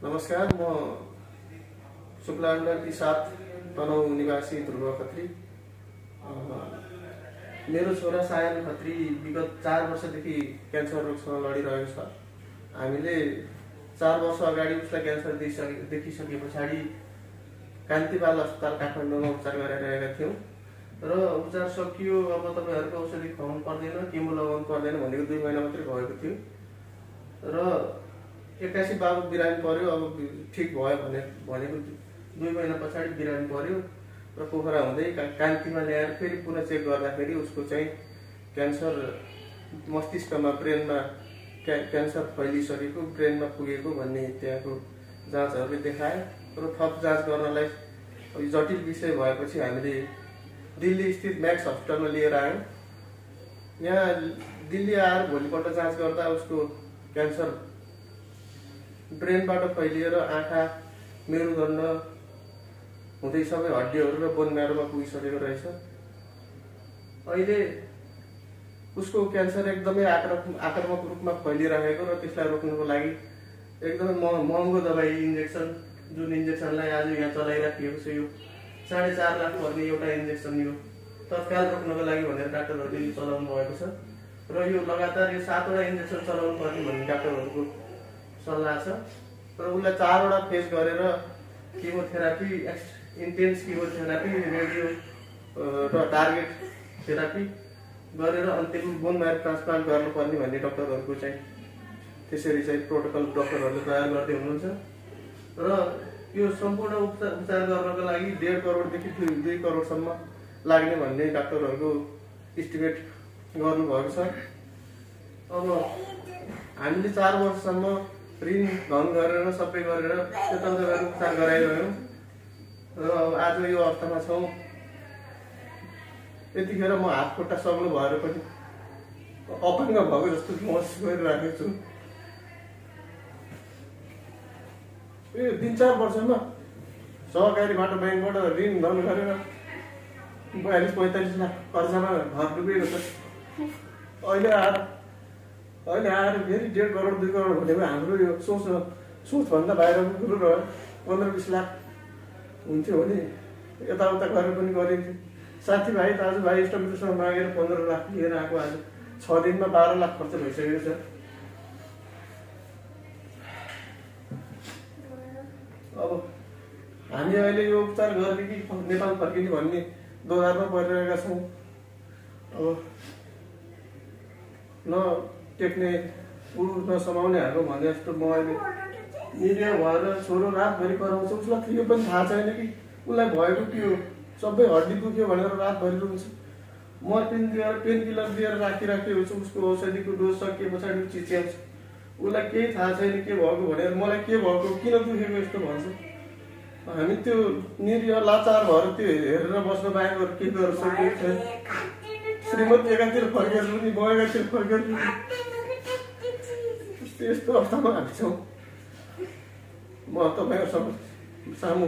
नमस्कार, म शुक्लाण्डकी 7 तनहुँ निवासी ध्रुव खत्री। मेरो छोरा सायन खत्री विगत 4 वर्षदेखि क्यान्सर रोगसँग लडिरहेको छ। हामीले 4 वर्ष अगाडि उसलाई क्यान्सर देखिसके पछाडि कान्तिपाल अस्पताल काठमाडौँमा उपचार गराइरहेका थियौँ र उपचार सकियो। अब तपाईहरुको औषधि खुवाउनु पर्दैन, केमो लगाउनु पर्दैन भनेको 2 महिना मात्रै भएको थियो र 81 बाबु बिरामी पर्यो। अब ठीक भयो भनेको 2 महिना पछाडि बिरामी पर्यो र पोखरा हुँदै कान्तिमा ल्याएर फेरि पुनः चेक गर्दाखेरि उसको चाहिँ क्यान्सर मस्तिष्कमा ब्रेनमा क्यान्सर फैलिसकेको, ब्रेनमा पुगेको भन्ने त्यहाँको जाँचहरूले देखाए र थप जाँच गर्नलाई जटिल विषय भएपछि हामीले दिल्ली स्थित म्याक्स हस्पिटलमा लिएर आयौँ। यहाँ दिल्ली आएर भोलिपल्ट जाँच गर्दा उसको क्यान्सर ब्रेनबाट फैलिएर आँखा, मेरुदण्ड हुँदै सबै हड्डीहरू र बोन म्यारोमा पुगिसकेको रहेछ। अहिले उसको क्यान्सर एकदमै आक्रामक रूपमा फैलिरहेको र त्यसलाई रोक्नुको लागि एकदमै महँगो दबाई इन्जेक्सन, जुन इन्जेक्सनलाई आज यहाँ चलाइराखिएको छ, यो 4.5 लाख पर्ने एउटा इन्जेक्सन यो तत्काल रोक्नको लागि भनेर डाक्टरहरूले चलाउनु भएको छ र यो लगातार यो 7 वटा इन्जेक्सन चलाउनु पर्ने भन्ने डाक्टरहरूको सल्लाह छ र उसलाई 4 वटा फेज गरेर केमोथेरापी, इन्टेन्स केमोथेरापी, रेडियो र टार्गेट थेरापी गरेर अन्तिम बोन म्यारो ट्रान्सप्लान्ट गर्नुपर्ने भन्ने डाक्टरहरूको चाहिँ त्यसरी चाहिँ प्रोटोकल डाक्टरहरूले तयार गर्दै हुनुहुन्छ र यो सम्पूर्ण उपचार गर्नको लागि 1.5 करोडदेखि 2 करोडसम्म लाग्ने भन्ने डाक्टरहरूको इस्टिमेट गर्नुभएको छ। अब हामीले 4 वर्षसम्म ऋण धन गरेर सबै गरेर यताउता उपचार गराइरह्यौँ र आज यो अवस्थामा छौँ। यतिखेर म हात खुट्टा सग्लो भएर पनि अपाङ्ग भएको जस्तो महसुस गरिरहेको छु। यो 3-4 वर्षमा सहकारीबाट ब्याङ्कबाट ऋण धन गरेर 42-45 लाख कर्जामा घर डुबेको छ। अहिले आएर फेरि 1.5 करोड 2 करोड भनेको हाम्रो यो सोचभन्दा बाहिरको कुरो रह्यो। 15-20 लाख हुन्थ्यो भने यताउता गरेर पनि गरिन्थ्यो। साथीभाइ दाजुभाइ इष्टमित्रसँग मागेर 15 लाख लिएर आएको आज 6 दिनमा 12 लाख खर्च भइसकेको छ। अब हामी अहिले यो उपचार गर्ने कि नेपाल फर्किने भन्ने दोधारमा परिरहेका छौँ। अब न टेक्ने नसमाउनेहरू भने जस्तो म अहिले मिडिया भएर छोरो रातभरि कराउँछ। उसलाई यो पनि थाहा छैन कि उसलाई भएको के हो, सबै हड्डी दुख्यो भनेर रातभरि रुन्छ। मर्फिन दिएर पेन किलर दिएर राखिराखेको छु। उसको औषधिको डोज सकिए पछाडि चिच्याउँछ। उसलाई केही थाहा छैन के भएको भनेर, मलाई के भएको, किन दुखेको यस्तो भन्छ। हामी त्यो निरीह लाचार भएर त्यो हेरेर बस्न बाहेक अरू के गर्न सकेको छैन। श्रीमती एकातिर फर्केर पनि म एकातिर फर्केर यस्तो अवस्थामा हामी छौँ। म तपाईँहरूको सामु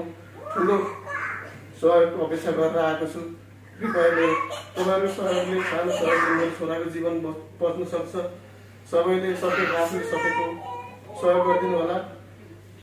ठुलो सहयोगको अपेक्षा गरेर आएको छु। कृपयाले तपाईँहरूको सहयोगले, सानो सहयोगले मेरो छोराको जीवन बच्न सक्छ। सबैले सबै आफूले सकेको सहयोग गरिदिनु होला।